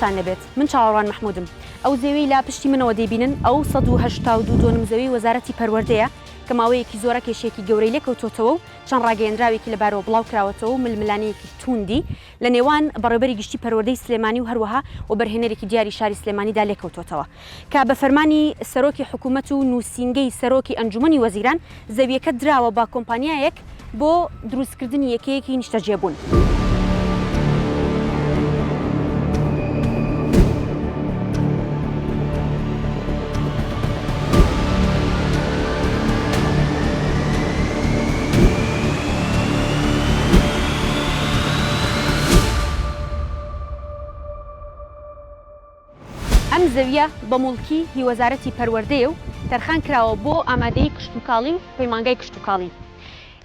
باشتان لەبێت من چاوەڕوان محمودم ئەو زەوی لا پشتی منەوە دەیبینن ئەو 182 زەوی وەزارەتی پەروەردەیە کە ماوەیەکی زۆرە کێشێکی گەورەی لێکەوتۆتەوە و چەند ڕاگەیەندراوێکی لەبارەوە بڵاو کراوەتەوە و ململانەیەکی توندی لە نێوان بەڕێوەبەری گشتی پەروەردەی سلێمانی و هەروەها و بەرهێنەرێکی دیاری شاری سلێمانیدا لێکەوتۆتەوە کە بە فەرمانی سەرۆکی حکوومەت و نووسینگەی سەرۆکی ئەنجومەنی وەزیران زەویەکە دراوە با کۆمپانیایەک بۆ دروستکردنی یەکەیەکی نیشتەجێبوون. ئەم زەویە بە موڵکی هی وەزارەتی پەروەردەیە و تەرخان کراوە بۆ ئامادەی کشتتوکاڵی و پەیمانگای کشتتوکاڵی.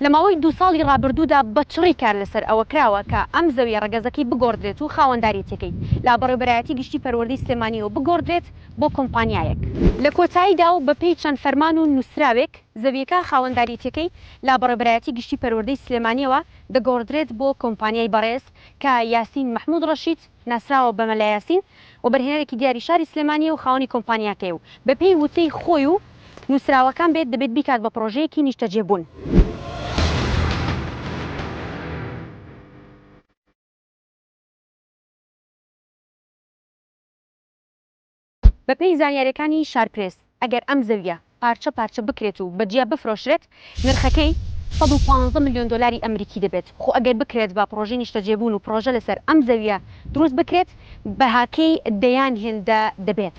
لە ماوەی 2 ساڵی ڕابردوودا بە چڕی کار لەسەر ئەوە کراوە کە ئەم زەویە ڕەگەزەکەی بگۆڕدرێت و خاوەنداریەتەکەی لا بەڕێوەبەرایەتی گشتی پەروەردەی سلێمانیەوە بگۆڕدرێت بۆ کۆمپانیایەک. لە کۆتاییدا و بەپێی چەند فەرمان و نووسراوێک زەویەکە خاوەنداریەتەکەی لا بەڕێوەبەرایەتی گشتی پەروەردەی سلێمانیەوە دەگۆڕدرێت بۆ کۆمپانیای بەڕێز کە یاسین محمود ڕەشید ناسراوە بە مەلا یاسین و بەرهێنەرێکی دیاری شاری سلێمانیە و خاوەنی کۆمپانیاکەی و بەپێی وتەی خۆی و نووسراوەکان بێت دەبێت بیکات بە پرۆژەیەکی نیشتەجێبوون. بەپێی زانیاریەکانی شارپرێس ئەگەر ئەم زەویە پارچە پارچە بکرێت و بەجیا بفرۆشرێت نرخەکەی 115 ملیۆن دلاری ئەمریکی دەبێت. خۆ ئەگەر بکرێت بە پرۆژەی نیشتەجێبوون و پرۆژە لەسەر ئەم زەویە دروست بکرێت بەهاکەی دەیان هێندە دەبێت.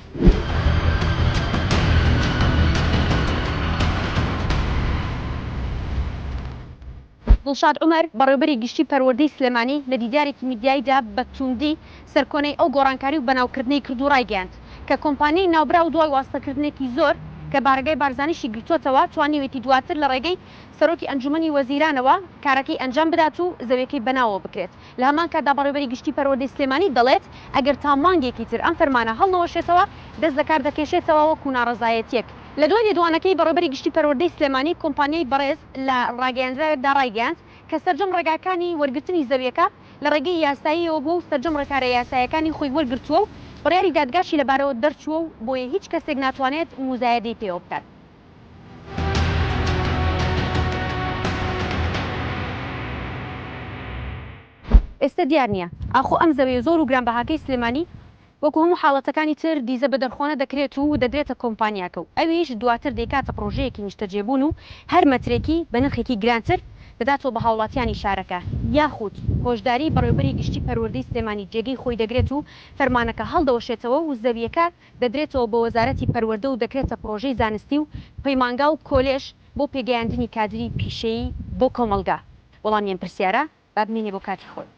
دڵشاد عومەر بەڕێوەبەری گشتی پەروەردەی سلێمانی لە دیدارێکی میدیاییدا بە توندی سەرکۆنەی ئەو گۆڕانکاری و بەناوکردنەی کرد و ڕایگەیاند کە کۆمپانیای ناوبرا و دوای واستەکردنێکی زۆر کە بارگای بارزانیشی گرتووەتەوە توانیوێتی دواتر لە ڕێگەی سەرۆکی ئەنجومەنی وەزیرانەوە کارەکەی ئەنجام بدات و زەویەکەی بەناوەوە بکرێت. لە هەمان کاتدا بەڕێوەبەری گشتی پەروەردەی سلێمانی دەڵێت ئەگەر تا مانگێکی تر ئەم فەرمانە هەڵنەوەشێتەوە دەست لە کار دەکێشێتەوە وەکو ناڕەزایەتیەک. لە دوای لێدوانەکەی بەڕێوەبەری گشتی پەروەردەی سلێمانی کۆمپانیای بەڕێز لە ڕاگەیاندراوێکدا ڕایگەیاند کە سەرجەم ڕێگاکانی وەرگرتنی زەویەکە لە ڕێگەی یاساییەوە بۆ و سەرجەم ڕێکارە یاساییەکانی خۆی وەرگرتووە و بڕیاری دادگاشی لەبارەوە دەرچووە و بۆیە هیچ کەسێک ناتوانێت موزایەدەی پێوە بکات. ئێستا دیار نییە ئاخۆ ئەم زەویە زۆر و گرانبەهاکەی سلێمانی وەکو هەموو حاڵەتەکانی تر دیزە بە دەرخۆنە دەکرێت و دەدرێتە کۆمپانیاکە و ئەویش دواتر دەیکاتە پرۆژەیەکی نیشتەجێبوون و هەر مەترێکی بە نرخێکی گرانتر دەداتەوە بە هاوڵاتیانی شارەکە یاخود هۆشداری بەڕێوەبەری گشتی پەروەردەی سلێمانی جێگەی خۆی دەگرێت و فەرمانەکە هەڵدەوەشێتەوە و زەویەکە دەدرێتەوە بە وەزارەتی پەروەردە و دەکرێتە پرۆژەی زانستی و پەیمانگا و کۆلێژ بۆ پێگەیاندنی کادری پیشەیی بۆ کۆمەلگا. وەڵامیان پرسیارە با بمێنێ بۆ کاتی خۆی.